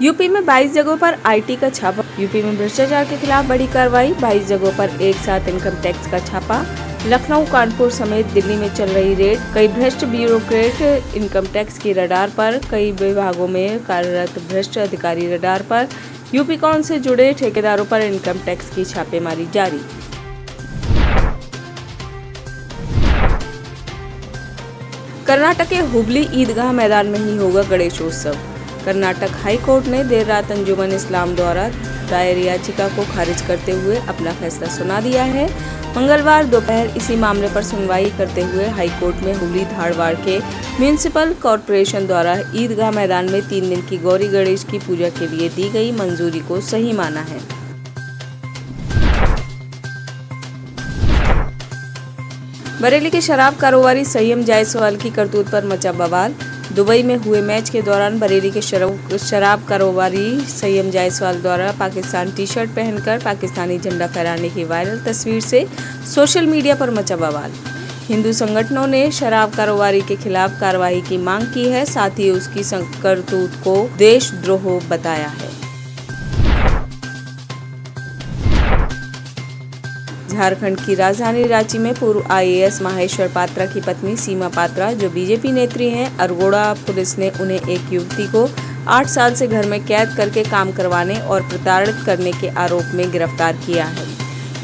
UP में 22 जगहों पर आईटी का छापा। यूपी में भ्रष्टाचार के खिलाफ बड़ी कार्रवाई। 22 जगहों पर एक साथ इनकम टैक्स का छापा। लखनऊ, कानपुर समेत दिल्ली में चल रही रेड। कई भ्रष्ट ब्यूरोक्रेट इनकम टैक्स की रडार पर। कई विभागों में कार्यरत भ्रष्ट अधिकारी रडार पर। यूपी कॉन से जुड़े ठेकेदारों पर इनकम टैक्स की छापेमारी जारी। कर्नाटक के हुबली ईदगाह मैदान में ही होगा गणेशोत्सव। कर्नाटक हाई कोर्ट ने देर रात अंजुमन इस्लाम द्वारा दायर याचिका को खारिज करते हुए अपना फैसला सुना दिया है। मंगलवार दोपहर इसी मामले पर सुनवाई करते हुए हाई कोर्ट में हुबली धारवाड़ के म्यूनिसिपल कॉरपोरेशन द्वारा ईदगाह मैदान में 3 दिन की गौरी गणेश की पूजा के लिए दी गई मंजूरी को सही माना है। बरेली के शराब कारोबारी संयम जायसवाल की करतूत पर मचा बवाल। दुबई में हुए मैच के दौरान बरेली के शराब कारोबारी संयम जायसवाल द्वारा पाकिस्तान टी-शर्ट पहनकर पाकिस्तानी झंडा फहराने की वायरल तस्वीर से सोशल मीडिया पर मचा बवाल। हिंदू संगठनों ने शराब कारोबारी के खिलाफ कार्रवाई की मांग की है, साथ ही उसकी करतूत को देशद्रोह बताया है। झारखंड की राजधानी रांची में पूर्व आईएएस माहेश्वर पात्रा की पत्नी सीमा पात्रा, जो बीजेपी नेत्री हैं, अरगोड़ा पुलिस ने उन्हें एक युवती को 8 साल से घर में कैद करके काम करवाने और प्रताड़ित करने के आरोप में गिरफ्तार किया है।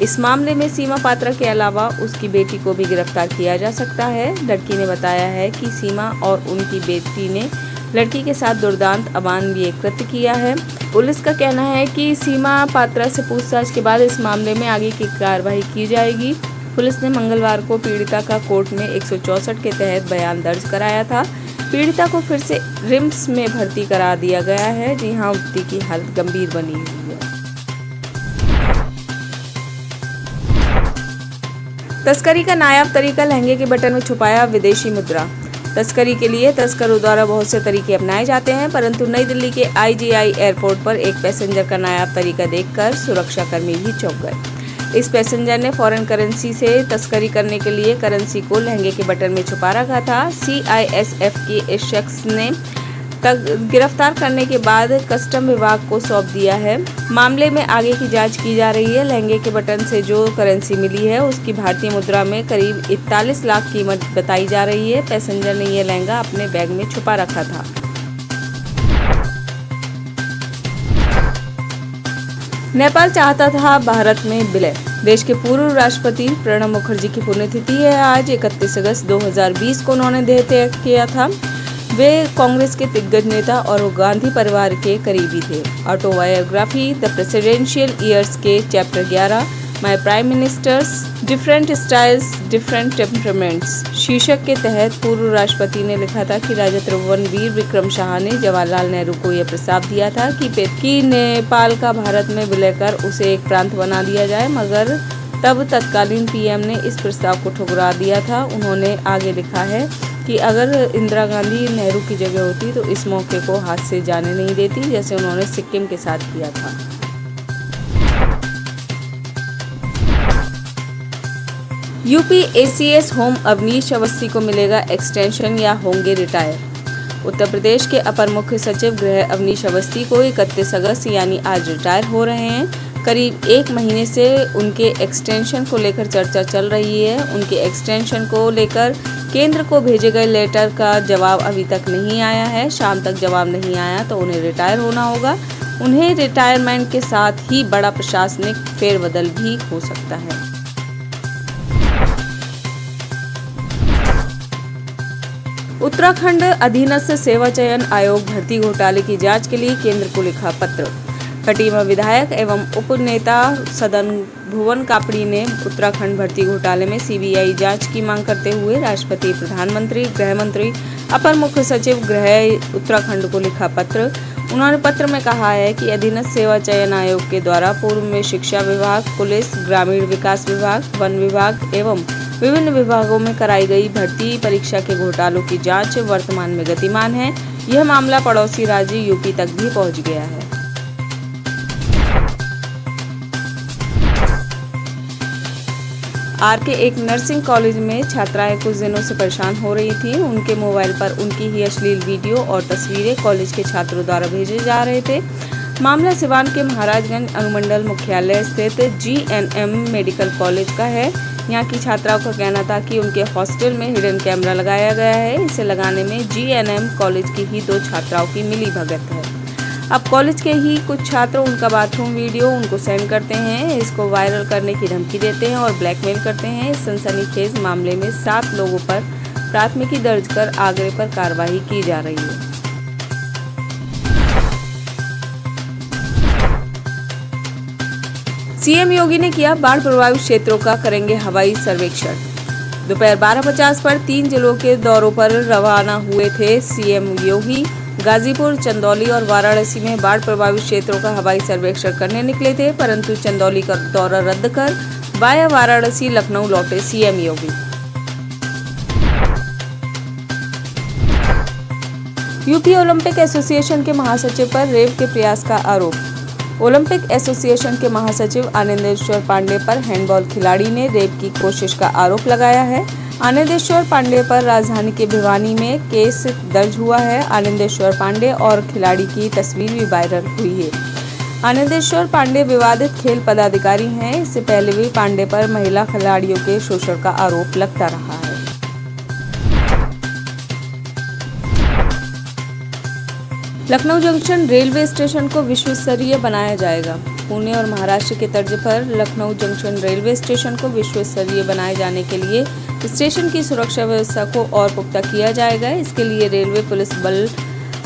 इस मामले में सीमा पात्रा के अलावा उसकी बेटी को भी गिरफ्तार किया जा सकता है। लड़की ने बताया है कि सीमा और उनकी बेटी ने लड़की के साथ दुर्दांत अमानवीय कृत्य किया है। पुलिस का कहना है कि सीमा पात्रा से पूछताछ के बाद इस मामले में आगे की कार्रवाई की जाएगी। पुलिस ने मंगलवार को पीड़िता का कोर्ट में 164 के तहत बयान दर्ज कराया था। पीड़िता को फिर से रिम्स में भर्ती करा दिया गया है, जहां युवती की हालत गंभीर बनी हुई है। तस्करी का नायाब तरीका, लहंगे के बटन में छुपाया विदेशी मुद्रा। तस्करी के लिए तस्करों द्वारा बहुत से तरीके अपनाए जाते हैं, परंतु नई दिल्ली के IGI एयरपोर्ट पर एक पैसेंजर का नायाब तरीका देखकर सुरक्षाकर्मी भी चौंक गए। इस पैसेंजर ने फॉरेन करेंसी से तस्करी करने के लिए करेंसी को लहंगे के बटन में छुपा रखा था। CISF के इस शख्स ने गिरफ्तार करने के बाद कस्टम विभाग को सौंप दिया है। मामले में आगे की जांच की जा रही है। लहंगे के बटन से जो करेंसी मिली है उसकी भारतीय मुद्रा में करीब 41 लाख कीमत बताई जा रही है। पैसेंजर ने यह लहंगा अपने बैग में छुपा रखा था। नेपाल चाहता था भारत में विलय। देश के पूर्व राष्ट्रपति प्रणब मुखर्जी की पुण्यतिथि है आज। 31 अगस्त 2020 को उन्होंने देह त्याग किया था। वे कांग्रेस के दिग्गज नेता और गांधी परिवार के करीबी थे। ऑटोबायोग्राफी द प्रेसिडेंशियल ईयर्स के chapter 11 my prime ministers different styles different temperaments शीर्षक के तहत पूर्व राष्ट्रपति ने लिखा था कि राजा त्रिभुवन वीर विक्रम शाह ने जवाहरलाल नेहरू को यह प्रस्ताव दिया था कि नेपाल का भारत में विलय कर उसे एक प्रांत बना दिया जाए, मगर तब तत्कालीन PM ने इस प्रस्ताव को ठुकरा दिया था। उन्होंने आगे लिखा है कि अगर इंदिरा गांधी नेहरू की जगह होती तो इस मौके को हाथ से जाने नहीं देती, जैसे उन्होंने सिक्किम के साथ किया था। UP ACS home Avnish Awasthi को मिलेगा एक्सटेंशन या होंगे रिटायर। उत्तर प्रदेश के अपर मुख्य सचिव गृह अवनीश अवस्थी को 31 अगस्त यानी आज रिटायर हो रहे हैं। करीब 1 महीने से उनके एक्सटेंशन को लेकर चर्चा चल रही है। उनके एक्सटेंशन को लेकर केंद्र को भेजे गए लेटर का जवाब अभी तक नहीं आया है। शाम तक जवाब नहीं आया तो उन्हें रिटायर होना होगा। उन्हें रिटायरमेंट के साथ ही बड़ा प्रशासनिक फेरबदल भी हो सकता है। उत्तराखंड अधीनस्थ सेवा चयन आयोग भर्ती घोटाले की जांच के लिए केंद्र को लिखा पत्र। खटीमा विधायक एवं उप नेता सदन भुवन कापड़ी ने उत्तराखंड भर्ती घोटाले में CBI जांच की मांग करते हुए राष्ट्रपति, प्रधानमंत्री, गृह मंत्री, अपर मुख्य सचिव गृह उत्तराखंड को लिखा पत्र। उन्होंने पत्र में कहा है कि अधीनस्थ सेवा चयन आयोग के द्वारा पूर्व में शिक्षा विभाग, पुलिस, ग्रामीण विकास विभाग, वन विभाग एवं विभिन्न विभागों में कराई गई भर्ती परीक्षा के घोटालों की जांच वर्तमान में गतिमान है। यह मामला पड़ोसी राज्य यूपी तक भी पहुंच गया है। आर के एक नर्सिंग कॉलेज में छात्राएं कुछ दिनों से परेशान हो रही थीं। उनके मोबाइल पर उनकी ही अश्लील वीडियो और तस्वीरें कॉलेज के छात्रों द्वारा भेजे जा रहे थे। मामला सिवान के महाराजगंज अनुमंडल मुख्यालय स्थित GNM मेडिकल कॉलेज का है। यहाँ की छात्राओं का कहना था कि उनके हॉस्टल में हिडन कैमरा लगाया गया है। इसे लगाने में GNM कॉलेज की ही 2 छात्राओं की मिलीभगत है। अब कॉलेज के ही कुछ छात्र उनका बाथरूम वीडियो उनको सेंड करते हैं, इसको वायरल करने की धमकी देते हैं और ब्लैकमेल करते हैं। इस सनसनीखेज मामले में 7 लोगों पर प्राथमिकी दर्ज कर आगे पर कार्रवाई की जा रही है। सीएम योगी ने किया बाढ़ प्रभावित क्षेत्रों का करेंगे हवाई सर्वेक्षण। दोपहर 12:50 पर 3 जिलों के दौरों पर रवाना हुए थे सीएम योगी। गाजीपुर, चंदौली और वाराणसी में बाढ़ प्रभावित क्षेत्रों का हवाई सर्वेक्षण करने निकले थे, परंतु चंदौली का दौरा रद्द कर वाया वाराणसी लखनऊ लौटे सीएम योगी। यूपी ओलंपिक एसोसिएशन के महासचिव पर रेप के प्रयास का आरोप। ओलंपिक एसोसिएशन के महासचिव आनंदेश्वर पांडे पर हैंडबॉल खिलाड़ी ने रेप की कोशिश का आरोप लगाया है। आनंदेश्वर पांडे पर राजधानी के भिवानी में केस दर्ज हुआ है। आनंदेश्वर पांडे और खिलाड़ी की तस्वीर भी वायरल हुई है। आनंदेश्वर पांडे विवादित खेल पदाधिकारी हैं। इससे पहले भी पांडे पर महिला खिलाड़ियों के शोषण का आरोप लगता रहा है। लखनऊ जंक्शन रेलवे स्टेशन को विश्व स्तरीय बनाया जाएगा। पुणे और महाराष्ट्र के तर्ज पर लखनऊ जंक्शन रेलवे स्टेशन को विश्व स्तरीय बनाए जाने के लिए स्टेशन की सुरक्षा व्यवस्था को और पुख्ता किया जाएगा। इसके लिए रेलवे पुलिस बल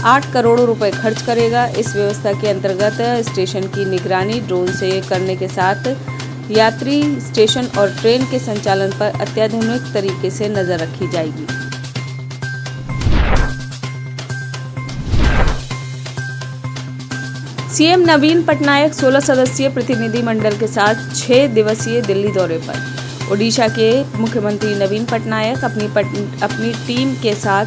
8 करोड़ रुपए खर्च करेगा। इस व्यवस्था के अंतर्गत स्टेशन की निगरानी ड्रोन से करने के साथ यात्री, स्टेशन और ट्रेन के संचालन पर अत्याधुनिक तरीके से नजर रखी जाएगी। सीएम नवीन पटनायक 16 सदस्यीय प्रतिनिधि मंडल के साथ 6 दिवसीय दिल्ली दौरे पर। ओडिशा के मुख्यमंत्री नवीन पटनायक अपनी टीम के साथ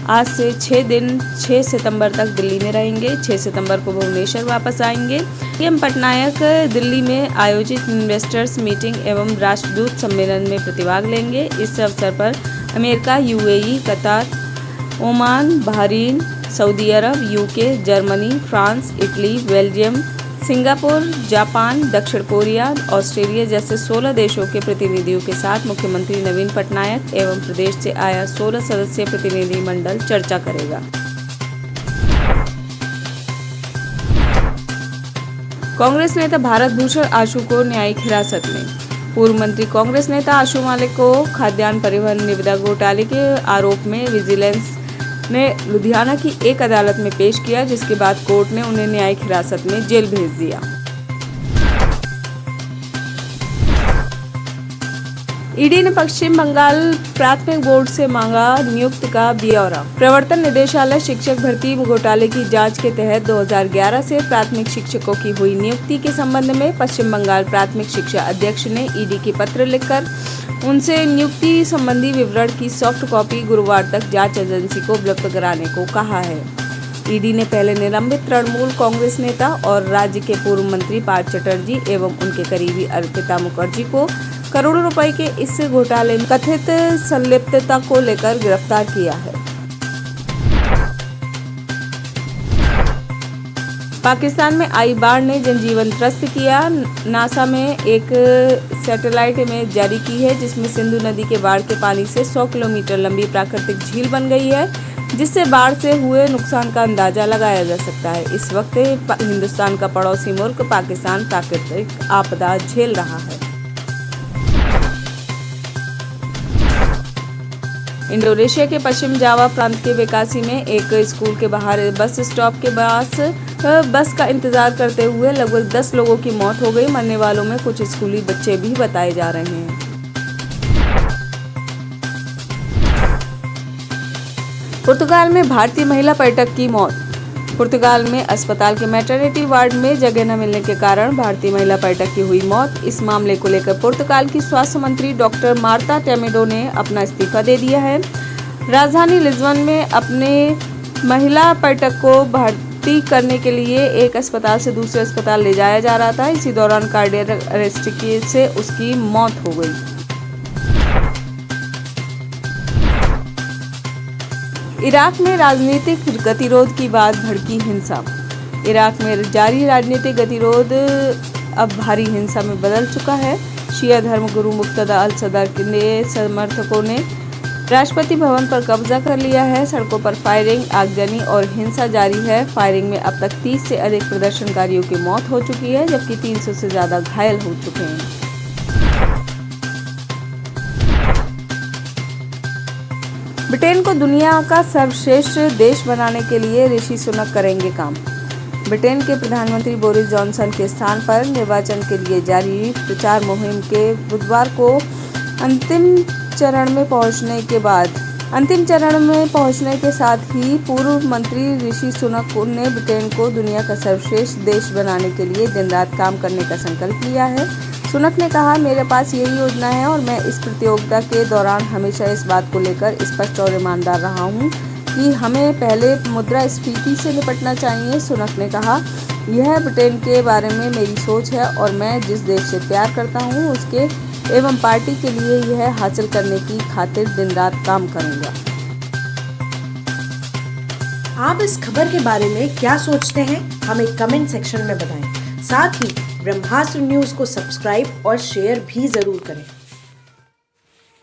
आज से 6 दिन 6 सितंबर तक दिल्ली में रहेंगे। 6 सितंबर को भुवनेश्वर वापस आएंगे। सीएम पटनायक दिल्ली में आयोजित इन्वेस्टर्स मीटिंग एवं राष्ट्रदूत सम्मेलन में प्रतिभाग लेंगे। इस अवसर पर अमेरिका, UAE, कतार, ओमान, बहरीन, सऊदी अरब, UK, Germany, France, Italy, Belgium, Singapore, Japan, दक्षिण कोरिया, ऑस्ट्रेलिया जैसे 16 देशों के प्रतिनिधियों के साथ मुख्यमंत्री नवीन पटनायक एवं प्रदेश से आया 16 सदस्यीय प्रतिनिधि मंडल चर्चा करेगा। कांग्रेस नेता भारत भूषण आशु को न्यायिक हिरासत में। पूर्व मंत्री कांग्रेस नेता आशु मालिक को खाद्यान्न परिवहन निविदा घोटाले के आरोप में विजिलेंस ने लुधियाना की एक अदालत में पेश किया, जिसके बाद कोर्ट ने उन्हें न्यायिक हिरासत में जेल भेज दिया। ईडी ने पश्चिम बंगाल प्राथमिक बोर्ड से मांगा नियुक्ति का ब्यौरा। प्रवर्तन निदेशालय शिक्षक भर्ती घोटाले की जांच के तहत 2011 से प्राथमिक शिक्षकों की हुई नियुक्ति के संबंध में पश्चिम बंगाल प्राथमिक शिक्षा अध्यक्ष ने ईडी की पत्र लिखकर उनसे नियुक्ति संबंधी विवरण की सॉफ्ट कॉपी गुरुवार तक जांच एजेंसी को उपलब्ध कराने को कहा है। ईडी ने पहले निलंबित तृणमूल कांग्रेस नेता और राज्य के पूर्व मंत्री पार्थ चटर्जी एवं उनके करीबी अर्पिता मुखर्जी को करोड़ों रुपए के इस घोटाले में कथित संलिप्तता को लेकर गिरफ्तार किया है। पाकिस्तान में आई बाढ़ ने जनजीवन त्रस्त किया। नासा में एक सैटेलाइट इमेज जारी की है, जिसमें सिंधु नदी के बाढ़ के पानी से 100 किलोमीटर लंबी प्राकृतिक झील बन गई है, जिससे बाढ़ से हुए नुकसान का अंदाजा लगाया जा सकता है। इस वक्त हिंदुस्तान का पड़ोसी मुल्क पाकिस्तान प्राकृतिक आपदा झेल रहा है। इंडोनेशिया के पश्चिम जावा प्रांत के बेकासी में एक स्कूल के बाहर बस स्टॉप के पास बस का इंतजार करते हुए लगभग 10 लोगों की मौत हो गई। मरने वालों में कुछ स्कूली बच्चे भी बताए जा रहे हैं। पुर्तगाल में भारतीय महिला पर्यटक की मौत। पुर्तगाल में अस्पताल के मैटरनिटी वार्ड में जगह न मिलने के कारण भारतीय महिला पर्यटक की हुई मौत। इस मामले को लेकर पुर्तगाल की स्वास्थ्य मंत्री डॉक्टर मार्ता टेमेडो ने अपना इस्तीफा दे दिया है। राजधानी लिस्बन में अपने महिला पर्यटक को भर्ती करने के लिए एक अस्पताल से दूसरे अस्पताल ले जाया जा रहा था। इसी दौरान कार्डियक अरेस्ट से उसकी मौत हो गई। इराक में राजनीतिक गतिरोध के बाद भड़की हिंसा। इराक में जारी राजनीतिक गतिरोध अब भारी हिंसा में बदल चुका है। शिया धर्मगुरु मुक्तदा अल सदर के समर्थकों ने राष्ट्रपति भवन पर कब्जा कर लिया है। सड़कों पर फायरिंग, आगजनी और हिंसा जारी है। फायरिंग में अब तक 30 से अधिक प्रदर्शनकारियों की मौत हो चुकी है, जबकि 300 से ज्यादा घायल हो चुके हैं। ब्रिटेन को दुनिया का सर्वश्रेष्ठ देश बनाने के लिए ऋषि सुनक करेंगे काम। ब्रिटेन के प्रधानमंत्री बोरिस जॉनसन के स्थान पर निर्वाचन के लिए जारी प्रचार मुहिम के बुधवार को अंतिम चरण में पहुंचने के साथ ही पूर्व मंत्री ऋषि सुनक ने ब्रिटेन को दुनिया का सर्वश्रेष्ठ देश बनाने के लिए दिन रात काम करने का संकल्प लिया है। सुनक ने कहा, मेरे पास यही योजना है और मैं इस प्रतियोगिता के दौरान हमेशा इस बात को लेकर स्पष्ट और ईमानदार रहा हूँ कि हमें पहले मुद्रास्फीति से निपटना चाहिए। सुनक ने कहा, यह ब्रिटेन के बारे में मेरी सोच है और मैं जिस देश से प्यार करता हूँ उसके एवं पार्टी के लिए यह हासिल करने की खातिर दिन रात काम करूँगा। आप इस खबर के बारे में क्या सोचते हैं, हमें कमेंट सेक्शन में बताएं। साथ ही ब्रह्मास्त्र न्यूज को सब्सक्राइब और शेयर भी जरूर करें।